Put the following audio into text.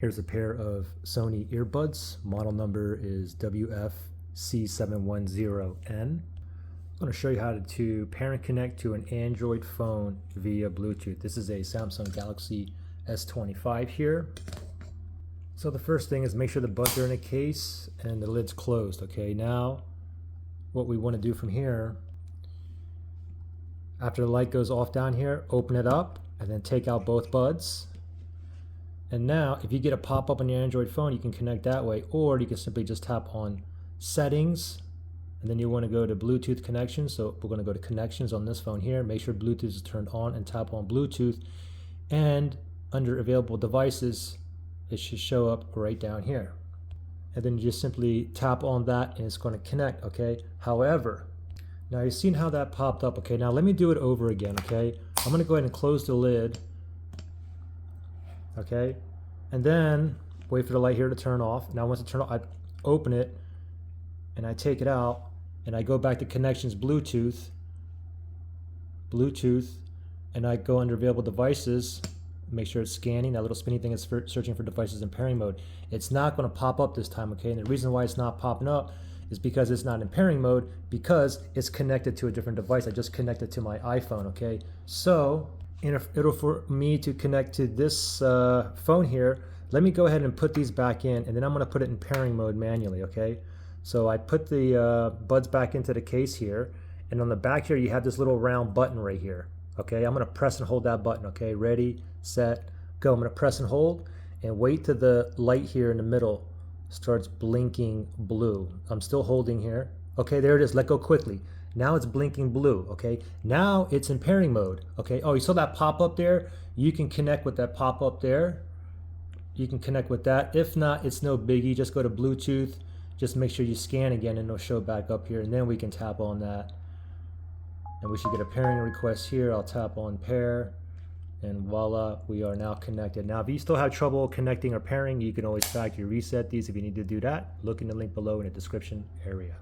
Here's a pair of Sony earbuds. Model number is WF-C710N. I'm going to show you how to pair and connect to an Android phone via Bluetooth. This is a Samsung Galaxy S25 here. So the first thing is make sure the buds are in a case and the lid's closed. Okay, now what we want to do from here, after the light goes off down here, open it up and then take out both buds. And now, if you get a pop-up on your Android phone, you can connect that way, or you can simply just tap on Settings, and then you want to go to Bluetooth Connections. So we're going to go to Connections on this phone here. Make sure Bluetooth is turned on and tap on Bluetooth. And under Available Devices, it should show up right down here. And then you just simply tap on that, and it's going to connect, okay? However, now you've seen how that popped up, okay? Now let me do it over again, okay? I'm going to go ahead and close the lid. Okay, and then wait for the light here to turn off. Now once it turns off, I open it and I take it out and I go back to Connections, Bluetooth, and I go under Available Devices, make sure it's scanning. That little spinny thing is searching for devices in pairing mode. It's not going to pop up this time, okay? And the reason why it's not popping up is because it's not in pairing mode, because it's connected to a different device. I just connected to my iPhone, okay? So in order for me to connect to this phone here, let me go ahead and put these back in, and then I'm going to put it in pairing mode manually, okay? So I put the buds back into the case here, and on the back here you have this little round button right here, okay? I'm going to press and hold that button, okay? Ready, set, go. I'm going to press and hold and wait till the light here in the middle starts blinking blue. I'm still holding here. Okay, there it is. Let go quickly. Now it's blinking blue, okay? Now it's in pairing mode, okay? Oh, you saw that pop-up there? You can connect with that pop-up there. You can connect with that. If not, it's no biggie. Just go to Bluetooth. Just make sure you scan again and it'll show back up here, and then we can tap on that. And we should get a pairing request here. I'll tap on pair, and voila, we are now connected. Now, if you still have trouble connecting or pairing, you can always factory reset these. If you need to do that, look in the link below in the description area.